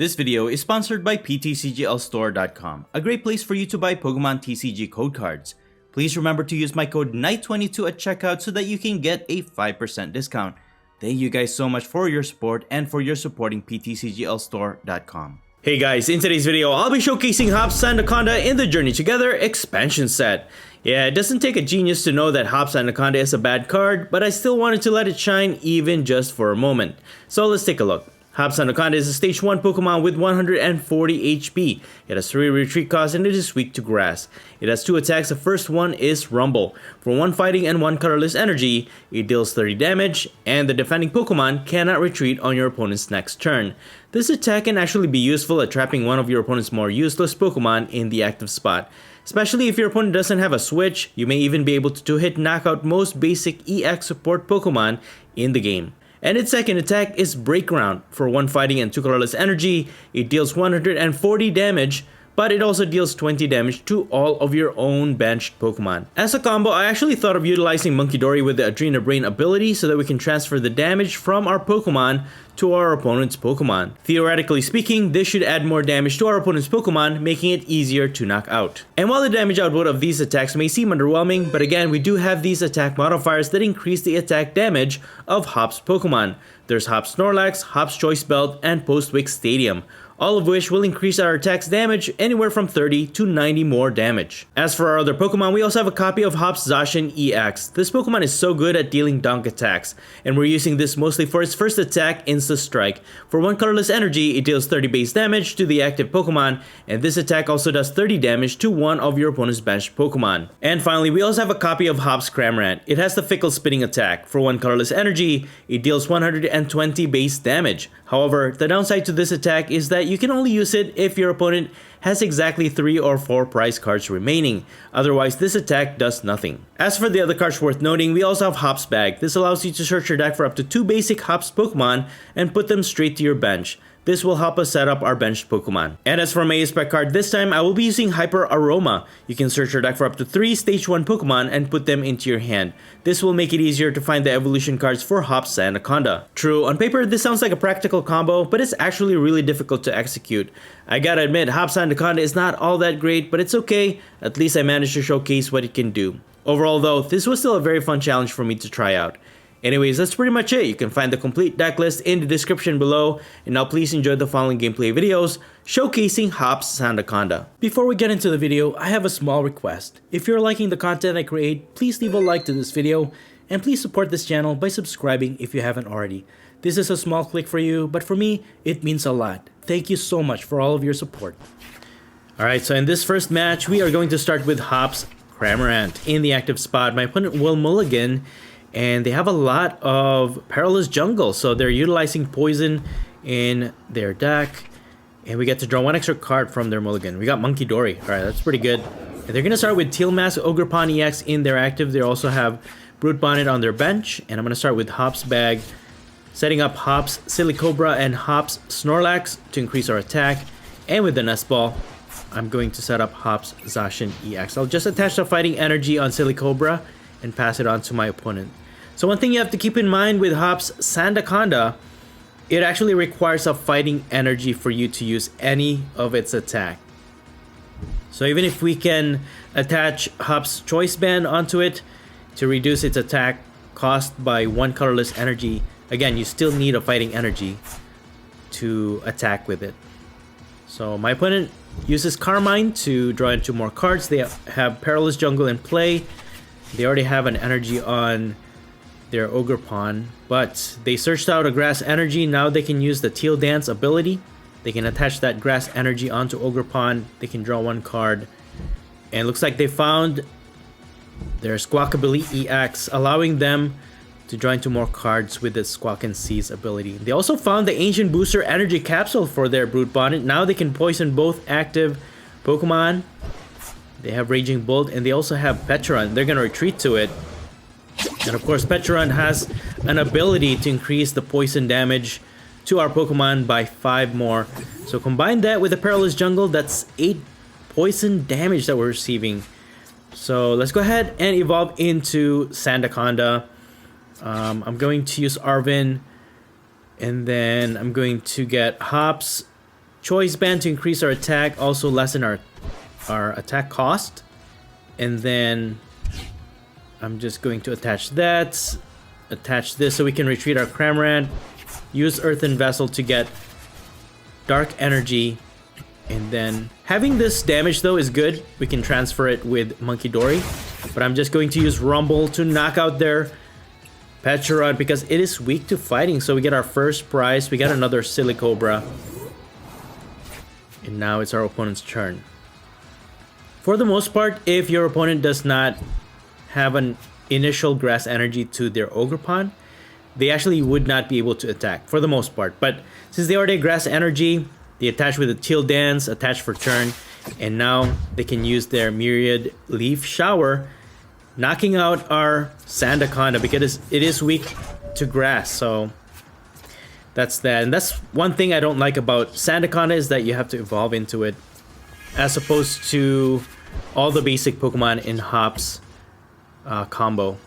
This video is sponsored by PTCGLstore.com, a great place for you to buy Pokemon TCG code cards. Please remember to use my code KNIGHT22 at checkout so that you can get a 5% discount. Thank you guys so much for your support and for your supporting PTCGLstore.com. Hey guys, in today's video, I'll be showcasing Hops Sandaconda in the Journey Together expansion set. Yeah, it doesn't take a genius to know that Hops Sandaconda is a bad card, but I still wanted to let it shine even just for a moment. So let's take a look. Hops Sandaconda is a stage 1 Pokemon with 140 HP. It has 3 retreat costs and it is weak to grass. It has 2 attacks. The first one is Rumble. For 1 fighting and 1 colorless energy, it deals 30 damage, and the defending Pokemon cannot retreat on your opponent's next turn. This attack can actually be useful at trapping one of your opponent's more useless Pokemon in the active spot. Especially if your opponent doesn't have a switch, you may even be able to 2-hit knock out most basic EX support Pokemon in the game. And its second attack is Break Ground. For 1 fighting and 2 colorless energy, it deals 140 damage, but it also deals 20 damage to all of your own benched Pokemon. As a combo, I actually thought of utilizing Munkidori with the Adrena Brain ability so that we can transfer the damage from our Pokemon to our opponent's Pokemon. Theoretically speaking, this should add more damage to our opponent's Pokemon, making it easier to knock out. And while the damage output of these attacks may seem underwhelming, but again, we do have these attack modifiers that increase the attack damage of Hops Pokemon. There's Hops Snorlax, Hops Choice Belt, and Postwick Stadium, all of which will increase our attack's damage anywhere from 30 to 90 more damage. As for our other Pokemon, we also have a copy of Hops Zacian EX. This Pokemon is so good at dealing dunk attacks, and we're using this mostly for its first attack, Insta Strike. For 1 colorless energy, it deals 30 base damage to the active Pokemon, and this attack also does 30 damage to one of your opponent's benched Pokemon. And finally, we also have a copy of Hops Cramorant. It has the Fickle Spinning attack. For 1 colorless energy, it deals 120 base damage. However, the downside to this attack is that you can only use it if your opponent has exactly 3 or 4 prize cards remaining. Otherwise, this attack does nothing. As for the other cards worth noting, we also have Hops Bag. This allows you to search your deck for up to 2 basic Hops Pokemon and put them straight to your bench. This will help us set up our benched Pokemon. And as for my spec card, this time I will be using Hyper Aroma. You can search your deck for up to 3 stage 1 Pokemon and put them into your hand. This will make it easier to find the evolution cards for Hops Sandaconda. True, on paper this sounds like a practical combo, but it's actually really difficult to execute. I gotta admit, Hops Sandaconda is not all that great, but it's okay. At least I managed to showcase what it can do. Overall though, this was still a very fun challenge for me to try out. Anyways, that's pretty much it. You can find the complete deck list in the description below, and now please enjoy the following gameplay videos showcasing Hops Sandaconda. Before we get into the video, I have a small request. If you're liking the content I create, please leave a like to this video, and please support this channel by subscribing if you haven't already. This is a small click for you, but for me, it means a lot. Thank you so much for all of your support. Alright, so in this first match, we are going to start with Hops Cramorant in the active spot. My opponent will mulligan, and they have a lot of Perilous Jungle, so they're utilizing Poison in their deck, and we get to draw 1 extra card from their mulligan. We got Munkidori. Alright, that's pretty good. And they're gonna start with Teal Mask, Ogerpon EX in their active. They also have Brute Bonnet on their bench, and I'm gonna start with Hops Bag, setting up Hops Silicobra and Hops Snorlax to increase our attack. And with the Nest Ball, I'm going to set up Hops Zacian EX. I'll just attach the Fighting Energy on Silicobra and pass it on to my opponent. So one thing you have to keep in mind with Hops Sandaconda, it actually requires a Fighting Energy for you to use any of its attack. So even if we can attach Hops Choice Band onto it to reduce its attack cost by 1 colorless energy, again, you still need a Fighting Energy to attack with it. So my opponent uses Carmine to draw into more cards. They have Perilous Jungle in play. They already have an energy on their Ogerpon, but they searched out a Grass Energy. Now they can use the Teal Dance ability. They can attach that Grass Energy onto Ogerpon. They can draw 1 card. And it looks like they found their Squawkabilly EX, allowing them to draw into more cards with the Squawk and Seize ability. They also found the Ancient Booster Energy Capsule for their Brute Bonnet. Now they can poison both active Pokemon. They have Raging Bolt, and they also have Petron. They're gonna retreat to it. And of course, Petron has an ability to increase the poison damage to our Pokemon by 5 more. So combine that with the Perilous Jungle, that's 8 poison damage that we're receiving. So let's go ahead and evolve into Sandaconda. I'm going to use Arven, and then I'm going to get Hops Choice Band to increase our attack, also lessen our attack cost. And then I'm just going to attach that, attach this so we can retreat our Cramorant, use Earthen Vessel to get Dark Energy, and then having this damage though is good. We can transfer it with MUNKIDORI, but I'm just going to use Rumble to knock out their Petrod because it is weak to fighting. So we get our first prize, we got another Silicobra, and now it's our opponent's turn. For the most part, if your opponent does not have an initial grass energy to their Ogerpon, they actually would not be able to attack for the most part. But since they already have grass energy, they attach with a Teal Dance, attach for turn, and now they can use their Myriad Leaf Shower, knocking out our Sandaconda because it is weak to grass. So that's that. And that's one thing I don't like about Sandaconda, is that you have to evolve into it, as opposed to all the basic Pokemon in Hop's combo.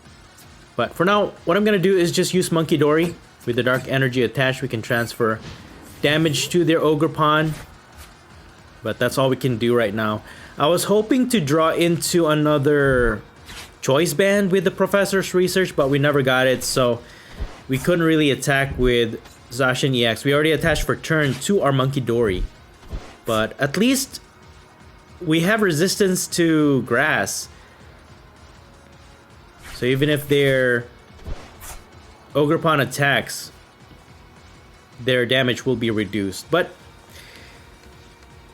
But for now, what I'm going to do is just use MUNKIDORI. With the Dark Energy attached, we can transfer damage to their Ogerpon. But that's all we can do right now. I was hoping to draw into another Choice Band with the Professor's Research, but we never got it, so we couldn't really attack with Zacian EX. We already attached for turn to our MUNKIDORI. But at least we have resistance to grass. So even if their Ogerpon attacks, their damage will be reduced. But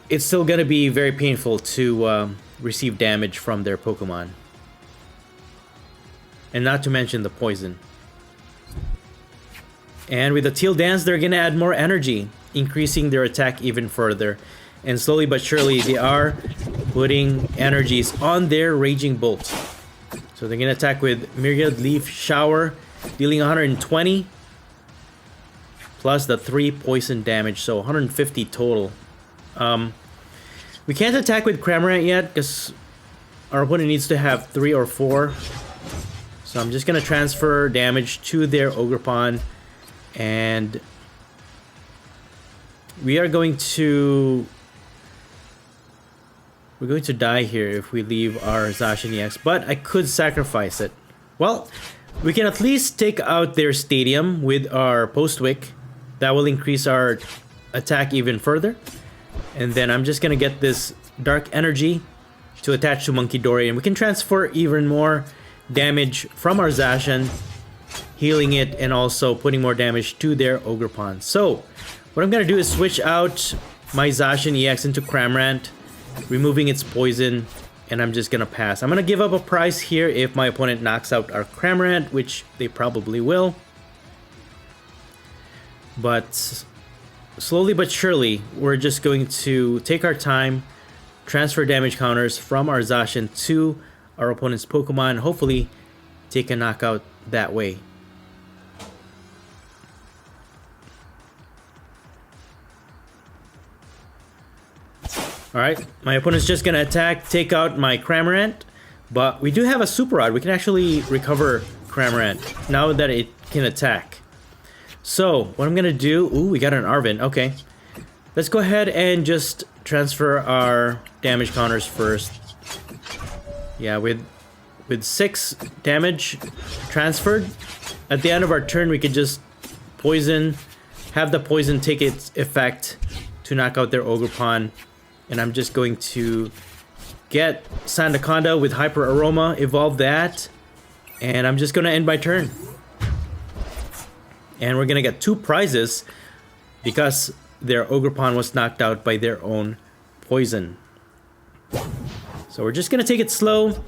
it's still going to be very painful to receive damage from their Pokemon. And not to mention the poison. And with the Teal Dance, they're going to add more energy, increasing their attack even further. And slowly but surely, they are putting energies on their Raging Bolt. So they're going to attack with Myriad Leaf Shower, dealing 120. Plus the 3 poison damage, so 150 total. We can't attack with Cramorant yet, because our opponent needs to have 3 or 4. So I'm just going to transfer damage to their Ogerpon. And we are going to... We're going to die here if we leave our Zacian EX, but I could sacrifice it. Well, we can at least take out their Stadium with our Postwick. That will increase our attack even further. And then I'm just going to get this Dark Energy to attach to MUNKIDORI, and we can transfer even more damage from our Zacian, healing it, and also putting more damage to their Ogerpon. So, what I'm going to do is switch out my Zacian EX into Cramorant, removing its poison, and I'm just gonna pass. I'm gonna give up a prize here if my opponent knocks out our Cramorant, which they probably will. But slowly but surely, we're just going to take our time, transfer damage counters from our Zacian to our opponent's Pokemon, and hopefully take a knockout that way. Alright, my opponent's just gonna attack, take out my Cramorant, but we do have a Super Rod. We can actually recover Cramorant now that it can attack. So, what I'm gonna do... Ooh, we got an Arven, okay. Let's go ahead and just transfer our damage counters first. Yeah, with 6 damage transferred, at the end of our turn we could just poison, have the poison take its effect to knock out their Ogerpon. And I'm just going to get Sandaconda with Hyper Aroma, evolve that, and I'm just going to end my turn. And we're going to get 2 prizes because their Ogerpon was knocked out by their own poison. So we're just going to take it slow.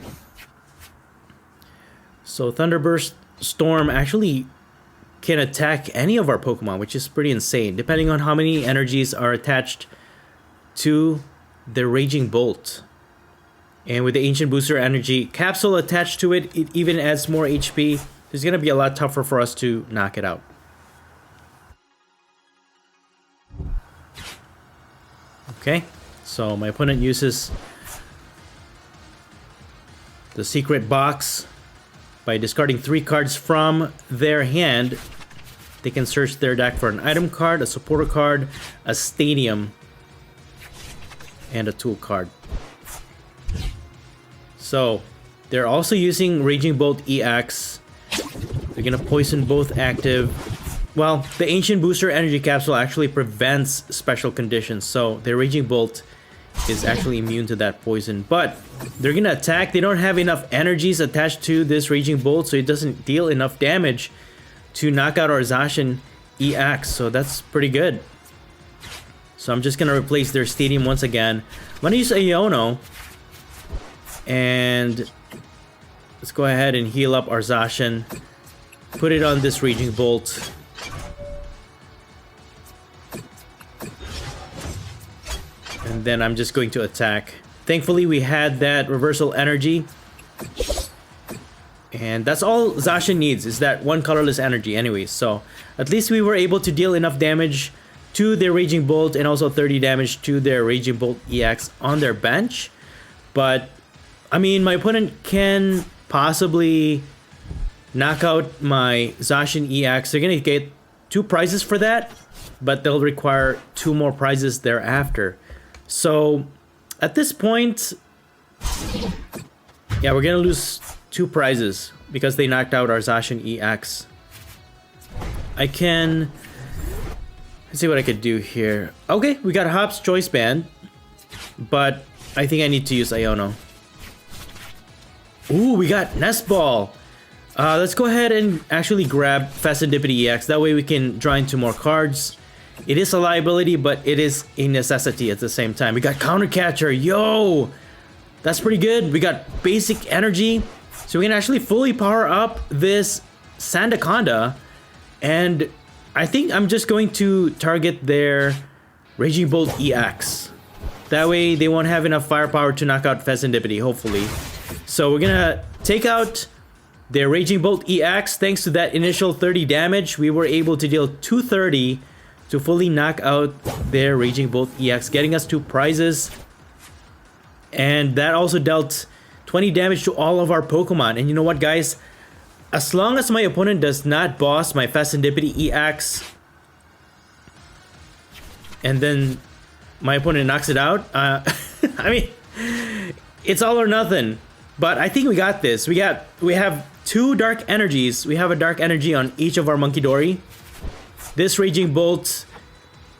So Thunderburst Storm actually can attack any of our Pokemon, which is pretty insane, depending on how many energies are attached to the Raging Bolt. And with the Ancient Booster Energy Capsule attached to it, it even adds more HP. It's going to be a lot tougher for us to knock it out. Okay, so my opponent uses the Secret Box. By discarding 3 cards from their hand, they can search their deck for an item card, a supporter card, a Stadium, and a tool card. So they're also using Raging Bolt EX. They're gonna poison both active. Well, the Ancient Booster Energy Capsule actually prevents special conditions, so their Raging Bolt is actually immune to that poison. But they're gonna attack. They don't have enough energies attached to this Raging Bolt, so it doesn't deal enough damage to knock out our Zacian EX, so that's pretty good. So I'm just gonna replace their Stadium once again. I'm gonna use Iono, and let's go ahead and heal up our Zacian. Put it on this Raging Bolt. And then I'm just going to attack. Thankfully, we had that reversal energy. And that's all Zacian needs, is that one colorless energy anyways. So at least we were able to deal enough damage to their Raging Bolt and also 30 damage to their Raging Bolt EX on their bench. But, I mean, my opponent can possibly knock out my Zacian EX. They're going to get 2 prizes for that, but they'll require 2 more prizes thereafter. So, at this point, yeah, we're going to lose 2 prizes because they knocked out our Zacian EX. Let's see what I could do here. Okay, we got Hop's Choice Band, but I think I need to use Iono. Ooh, we got Nest Ball. Let's go ahead and actually grab Serendipity EX. That way we can draw into more cards. It is a liability, but it is a necessity at the same time. We got Counter Catcher. Yo! That's pretty good. We got Basic Energy. So we can actually fully power up this Sandaconda. And I think I'm just going to target their Raging Bolt EX. That way they won't have enough firepower to knock out Serendipity, hopefully. So we're gonna take out their Raging Bolt EX. Thanks to that initial 30 damage, we were able to deal 230 to fully knock out their Raging Bolt EX, getting us 2 prizes. And that also dealt 20 damage to all of our Pokemon. And you know what, guys? As long as my opponent does not boss my Serendipity EX, and then my opponent knocks it out, I mean, it's all or nothing. But I think we got this. We have 2 Dark Energies. We have a Dark Energy on each of our Munkidori. This Raging Bolt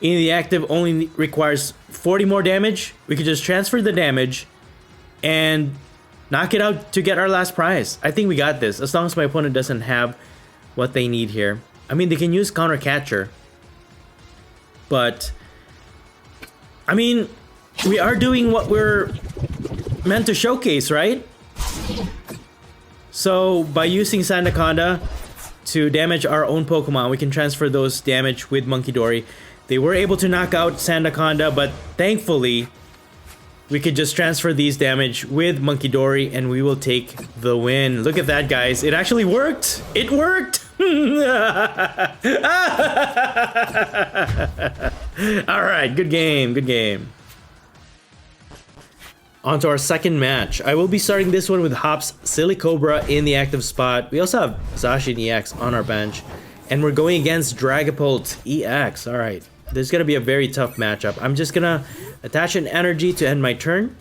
in the active only requires 40 more damage. We could just transfer the damage and knock it out to get our last prize. I think we got this, as long as my opponent doesn't have what they need here. I mean, they can use Counter Catcher, but I mean, we are doing what we're meant to showcase, right? So by using Sandaconda to damage our own Pokemon, we can transfer those damage with Munkidori. They were able to knock out Sandaconda, but thankfully we could just transfer these damage with Munkidori and we will take the win. Look at that, guys. It actually worked. It worked. All right, good game, good game. On to our second match. I will be starting this one with Hop's Silicobra in the active spot. We also have Zacian EX on our bench. And we're going against Dragapult EX. Alright, this is going to be a very tough matchup. I'm just going to attach an energy to end my turn.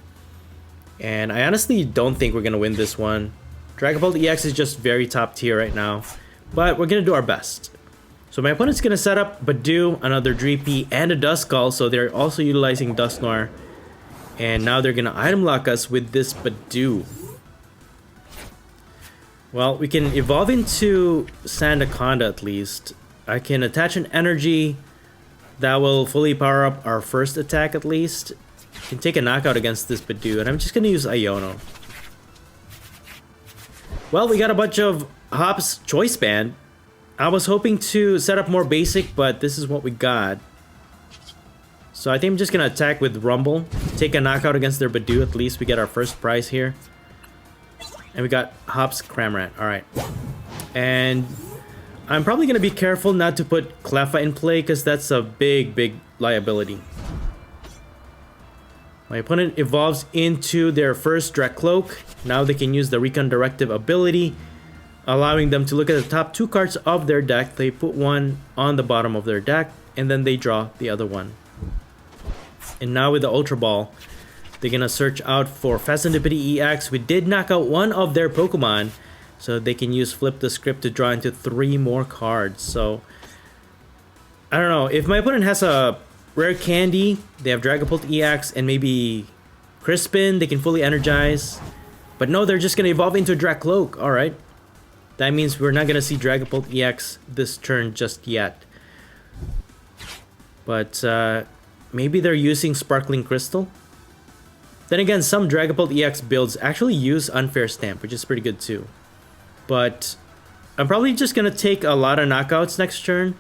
And I honestly don't think we're going to win this one. Dragapult EX is just very top tier right now. But we're going to do our best. So my opponent's going to set up Badoo, another Dreepy, and a Duskull. So they're also utilizing Dusknoir. And now they're gonna item lock us with this Badoo. Well, we can evolve into Sandaconda at least. I can attach an energy that will fully power up our first attack at least. Can take a knockout against this Badoo, and I'm just gonna use Iono. Well, we got a bunch of Hop's Choice Band. I was hoping to set up more basic, but this is what we got. So I think I'm just gonna attack with Rumble. Take a knockout against their Badoo. At least we get our first prize here. And we got Hop's Cramrat. Alright. And I'm probably gonna be careful not to put Cleffa in play, because that's a big liability. My opponent evolves into their first Dracloak. Now they can use the Recon Directive ability, allowing them to look at the top 2 cards of their deck. They put one on the bottom of their deck, and then they draw the other one. And now with the Ultra Ball, They're gonna search out for Serendipity EX. We did knock out one of their Pokemon, so they can use Flip the Script to draw into 3 more cards. So I don't know, if my opponent has a Rare Candy, they have Dragapult EX, and maybe Crispin, they can fully energize. But no, they're just gonna evolve into Dracloak. Alright. That means we're not gonna see Dragapult EX this turn just yet. But maybe they're using Sparkling Crystal. Then again, some Dragapult EX builds actually use Unfair Stamp, which is pretty good too. But I'm probably just gonna take a lot of knockouts next turn.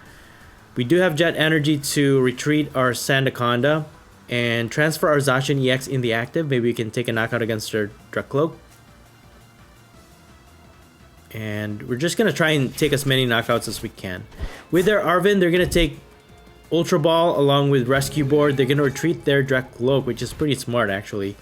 We do have Jet Energy to retreat our Sandaconda and transfer our Zacian EX in the active. Maybe we can take a knockout against their Dracloak. And we're just going to try and take as many knockouts as we can. With their Arven, they're going to take Ultra Ball along with Rescue Board. They're going to retreat their Dracloak, which is pretty smart actually.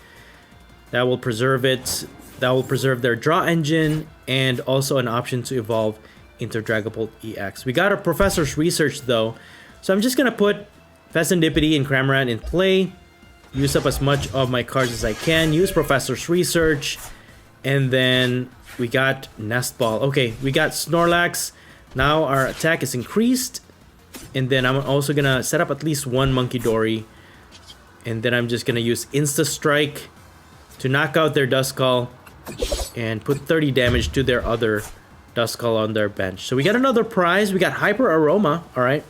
That will preserve it. That will preserve their Draw Engine and also an option to evolve into Dragapult EX. We got a Professor's Research though, so I'm just gonna put Serendipity and Cramorant in play, use up as much of my cards as I can, use Professor's Research, and then we got Nest Ball. Okay, we got Snorlax. Now our attack is increased, and then I'm also gonna set up at least one Munkidori, and then I'm just gonna use Insta Strike to knock out their Duskull and put 30 damage to their other Duskull on their bench. So we got another prize. We got Hyper Aroma, all right,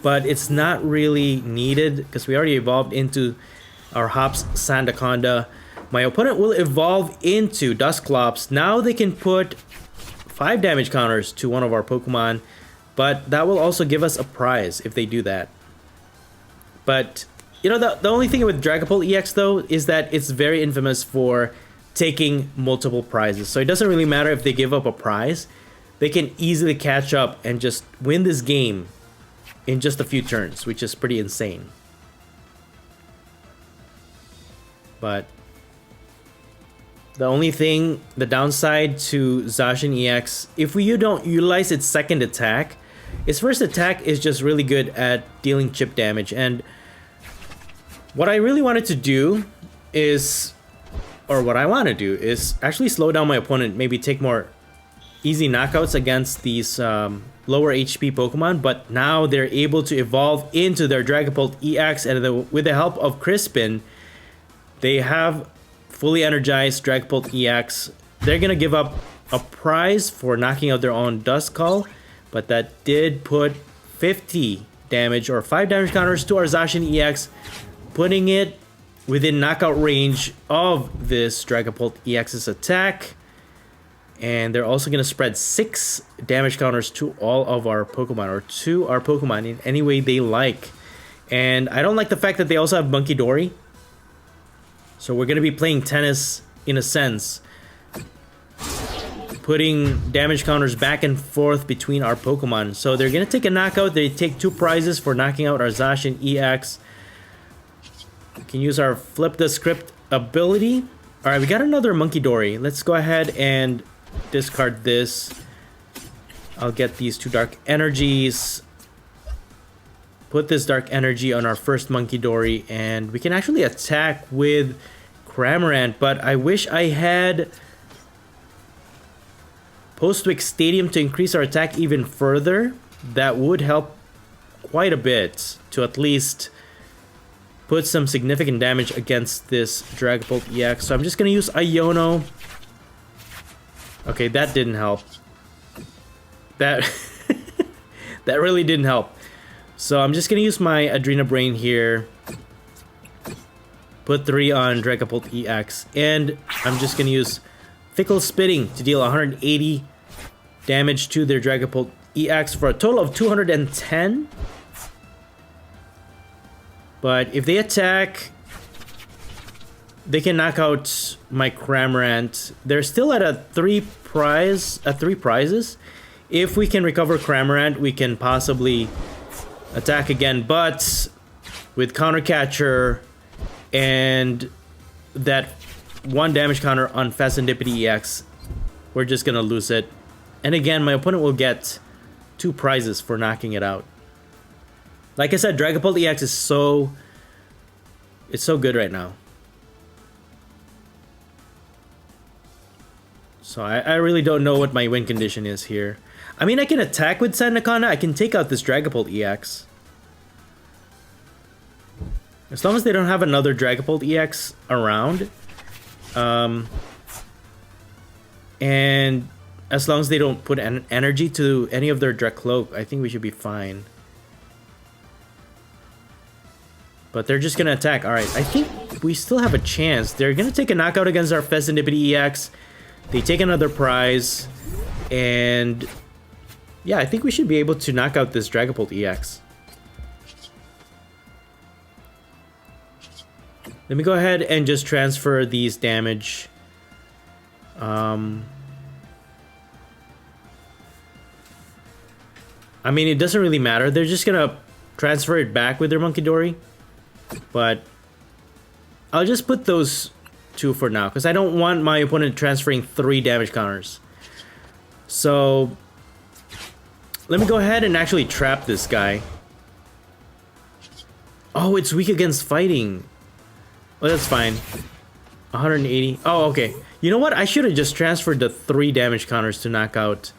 but it's not really needed because we already evolved into our Hops Sandaconda. My opponent will evolve into Dusclops. Now they can put 5 damage counters to one of our Pokemon, but that will also give us a prize if they do that. But you know, the only thing with Dragapult EX though is that it's very infamous for taking multiple prizes. So it doesn't really matter if they give up a prize. They can easily catch up and just win this game in just a few turns, which is pretty insane. But the only thing, the downside to Zacian EX, if you don't utilize its second attack, its first attack is just really good at dealing chip damage. And what I really wanted to do is, or what I want to do is actually slow down my opponent, maybe take more easy knockouts against these lower HP Pokemon, but now they're able to evolve into their Dragapult EX, and with the help of Crispin, they have fully energized Dragapult EX. They're gonna give up a prize for knocking out their own Duskull, but that did put 50 damage or 5 damage counters to our Zacian EX, putting it within knockout range of this Dragapult EX's attack. And they're also going to spread 6 damage counters to all of our Pokemon, or to our Pokemon in any way they like. And I don't like the fact that they also have Munkidori. So we're going to be playing tennis in a sense, putting damage counters back and forth between our Pokemon. So they're going to take a knockout. They take 2 prizes for knocking out our Zacian EX. We can use our Flip the Script ability. Alright, we got another Munkidori. Let's go ahead and discard this. I'll get these 2 Dark Energies. Put this Dark Energy on our first Munkidori, and we can actually attack with Cramorant, but I wish I had Postwick Stadium to increase our attack even further. That would help quite a bit to at least put some significant damage against this Dragapult EX. So I'm just going to use Iono. Okay, that didn't help. That that really didn't help. So I'm just going to use my Adrena Brain here. Put 3 on Dragapult EX. And I'm just going to use Fickle Spitting to deal 180 damage to their Dragapult EX for a total of 210. But if they attack, they can knock out my Cramorant. They're still at a 3 prizes. If we can recover Cramorant, we can possibly attack again. But with Counter Catcher and that 1 damage counter on Serendipity EX, we're just gonna lose it. And again, my opponent will get 2 prizes for knocking it out. Like I said, Dragapult EX is so good right now. So I really don't know what my win condition is here. I mean, I can attack with Sandaconda. I can take out this Dragapult EX. As long as they don't have another Dragapult EX around. And as long as they don't put an energy to any of their Dracloak, I think we should be fine. But they're just gonna attack. Alright, I think we still have a chance. They're gonna take a knockout against our Fezandipity EX. They take another prize. And yeah, I think we should be able to knock out this Dragapult EX. Let me go ahead and just transfer these damage. I mean, it doesn't really matter. They're just gonna transfer it back with their Munkidori. But I'll just put those two for now, because I don't want my opponent transferring 3 damage counters. So let me go ahead and actually trap this guy. Oh, it's weak against fighting. Well, that's fine. 180. Oh, okay. You know what? I should have just transferred the 3 damage counters to knock out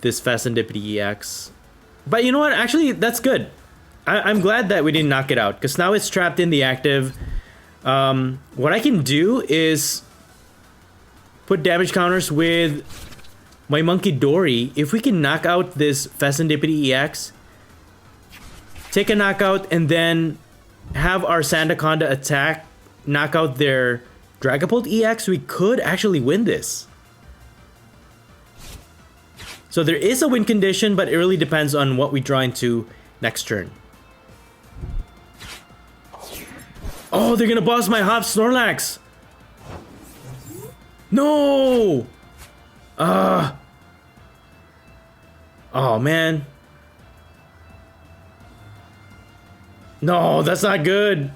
this Fezandipity EX. But you know what? Actually, that's good. I'm glad that we didn't knock it out, because now it's trapped in the active. What I can do is put damage counters with my Munkidori. If we can knock out this Fezandipity EX, take a knockout, and then have our Sandaconda attack, knock out their Dragapult EX, we could actually win this. So there is a win condition, but it really depends on what we draw into next turn. Oh, they're gonna boss my Hop Snorlax! No! Oh, man. No, that's not good.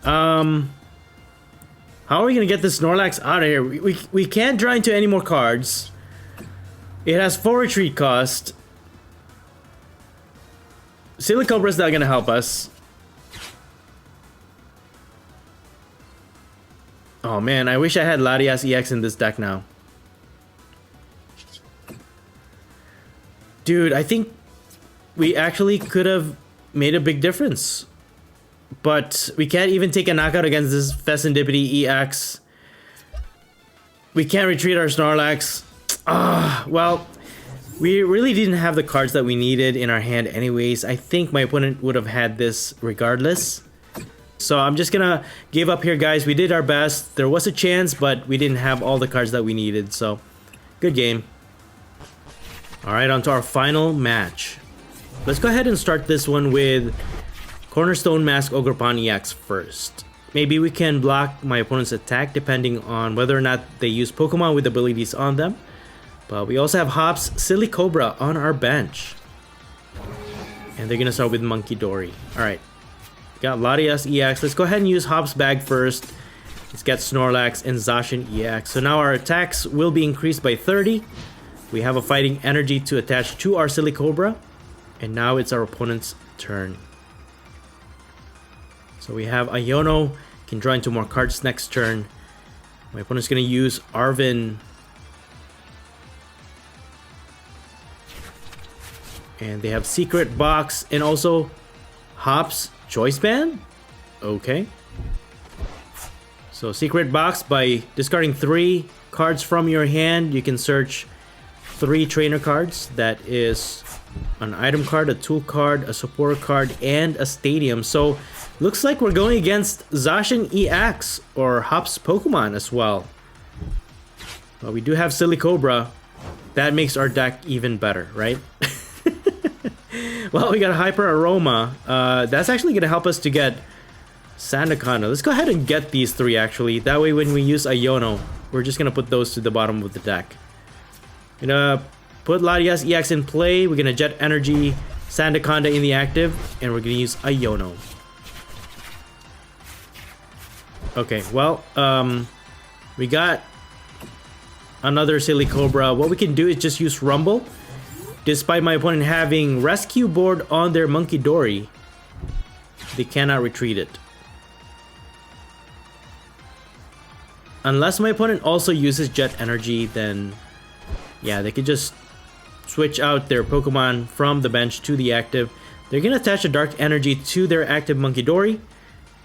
How are we gonna get this Snorlax out of here? We can't draw into any more cards. It has 4 retreat cost. Silicobra's not gonna help us. Oh man, I wish I had Latias EX in this deck now. Dude, I think we actually could have made a big difference. But we can't even take a knockout against this Fezandipity EX. We can't retreat our Snorlax. Well, we really didn't have the cards that we needed in our hand anyways. I think my opponent would have had this regardless. So I'm just gonna give up here, guys. We did our best. There was a chance, but we didn't have all the cards that we needed. So, good game. Alright, on to our final match. Let's go ahead and start this one with Cornerstone Mask Ogerpon EX first. Maybe we can block my opponent's attack depending on whether or not they use Pokemon with abilities on them. But we also have Hop's Silicobra on our bench. And they're gonna start with Munkidori. Alright. Got Latias EX. Let's go ahead and use Hop's bag first. Let's get Snorlax and Zacian EX. So now our attacks will be increased by 30. We have a fighting energy to attach to our Silicobra. And now it's our opponent's turn. So we have Iono. Can draw into more cards next turn. My opponent's going to use Arven. And they have Secret Box and also Hop's Choice Band? Okay. So Secret Box, by discarding 3 cards from your hand, you can search 3 trainer cards. That is an item card, a tool card, a supporter card, and a stadium. So looks like we're going against Zacian EX or Hop's Pokemon as well. But we do have Silicobra. That makes our deck even better, right? Well, we got Hyper Aroma. That's actually going to help us to get Sandaconda. Let's go ahead and get these 3 actually. That way when we use Iono, we're just going to put those to the bottom of the deck. Gonna put Latias EX in play. We're going to Jet Energy Sandaconda in the active. And we're going to use Iono. Okay, well, we got another Silicobra. What we can do is just use Rumble. Despite my opponent having Rescue Board on their Munkidori, they cannot retreat it. unless my opponent also uses Jet Energy, then yeah, they could just switch out their Pokemon from the bench to the active. They're gonna attach a Dark Energy to their active Munkidori.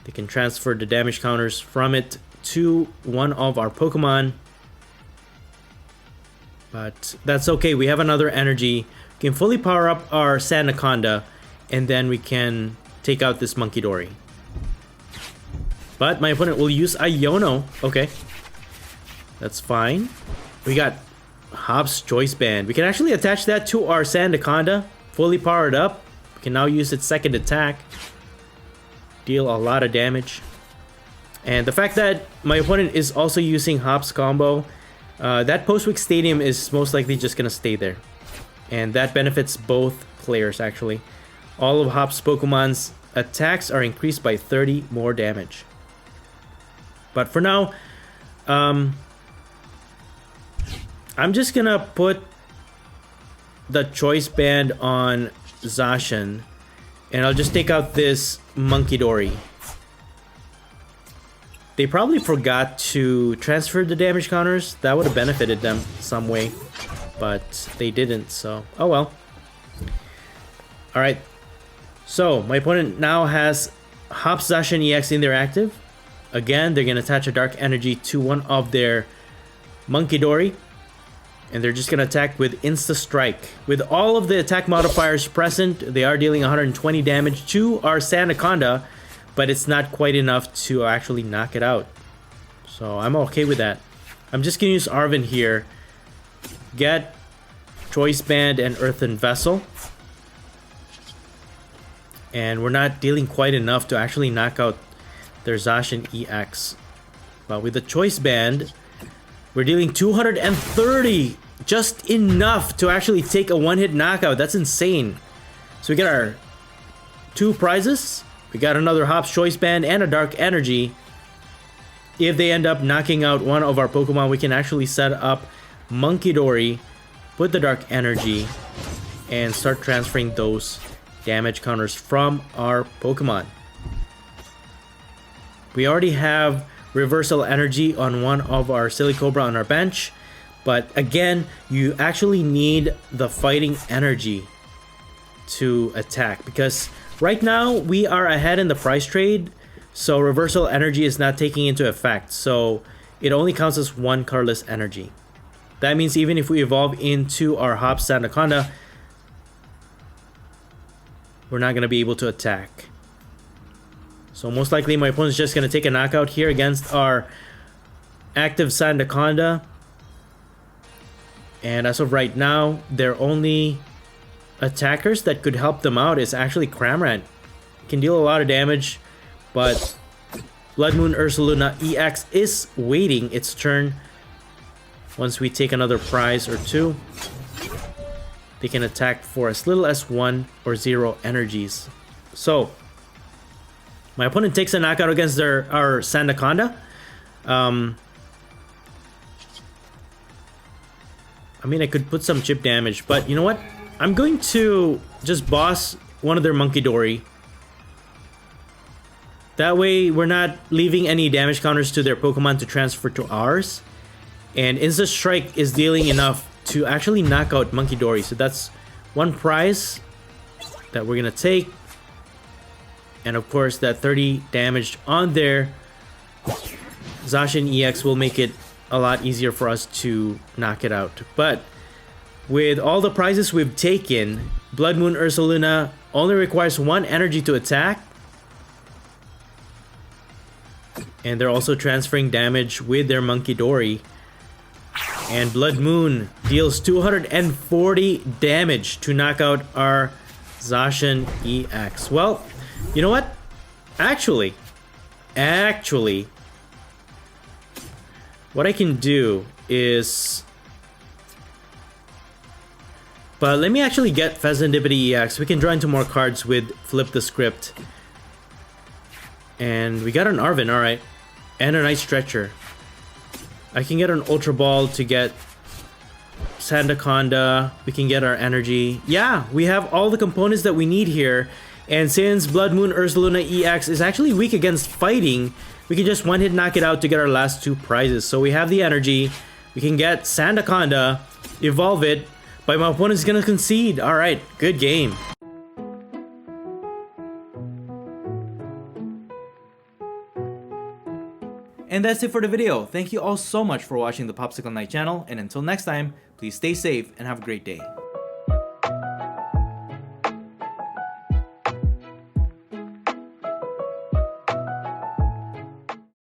They can transfer the damage counters from it to one of our Pokemon. But that's okay, we have another energy. We can fully power up our Sandaconda, and then we can take out this Munkidori. But my opponent will use Iono. Okay. That's fine. We got Hop's Choice Band. We can actually attach that to our Sandaconda. Fully powered up. We can now use its second attack. Deal a lot of damage. And the fact that my opponent is also using Hop's combo, that Postwick Stadium is most likely just going to stay there. And that benefits both players actually. All of Hop's Pokemon's attacks are increased by 30 more damage. But for now, I'm just gonna put the Choice Band on Zacian, and I'll just take out this Munkidori. They probably forgot to transfer the damage counters. That would have benefited them some way, but they didn't, so oh well. Alright, so my opponent now has Hop Zacian EX in their active. Again, they're going to attach a Dark Energy to one of their Munkidori. And they're just going to attack with Insta Strike. With all of the attack modifiers present, they are dealing 120 damage to our Sandaconda. But it's not quite enough to actually knock it out. So I'm okay with that. I'm just going to use Arven here. Get Choice Band and Earthen Vessel. And we're not dealing quite enough to actually knock out their Zacian EX. But with the Choice Band, we're dealing 230. Just enough to actually take a one-hit knockout. That's insane. So we get our 2 prizes. We got another Hop's Choice Band and a Dark Energy. If they end up knocking out one of our Pokemon, we can actually set up Munkidori, put the Dark Energy, and start transferring those damage counters from our Pokemon. We already have Reversal Energy on one of our Silicobra on our bench. But again, you actually need the Fighting Energy to attack. Because right now, we are ahead in the price trade. So Reversal Energy is not taking into effect. So it only counts as 1 colorless energy. That means even if we evolve into our Hop Sandaconda, we're not going to be able to attack. So most likely my opponent's just going to take a knockout here against our active Sandaconda. And as of right now, their only attackers that could help them out is actually Cramorant. Can deal a lot of damage, but Blood Moon Ursaluna EX is waiting its turn. Once we take another prize or 2, they can attack for as little as 1 or 0 energies. So my opponent takes a knockout against our Sandaconda. I mean, I could put some chip damage, but you know what? I'm going to just boss one of their Munkidori. That way, we're not leaving any damage counters to their Pokemon to transfer to ours. And Insta Strike is dealing enough to actually knock out Munkidori. So that's 1 prize that we're going to take. And of course, that 30 damage on their Zacian EX will make it a lot easier for us to knock it out. But with all the prizes we've taken, Blood Moon Ursaluna only requires 1 energy to attack. And they're also transferring damage with their Munkidori. And Blood Moon deals 240 damage to knock out our Zacian EX. Well, you know what? Actually, what I can do is... But let me actually get Fezandipity EX. We can draw into more cards with Flip the Script. And we got an Arven, alright. And a nice Stretcher. I can get an Ultra Ball to get Sandaconda. We can get our energy. Yeah, we have all the components that we need here. And since Blood Moon Ursaluna EX is actually weak against fighting, we can just one-hit knock it out to get our last 2 prizes. So we have the energy, we can get Sandaconda, evolve it, but my opponent's gonna concede. Alright, good game. And that's it for the video. Thank you all so much for watching the Popsicleknight channel, and until next time, please stay safe and have a great day.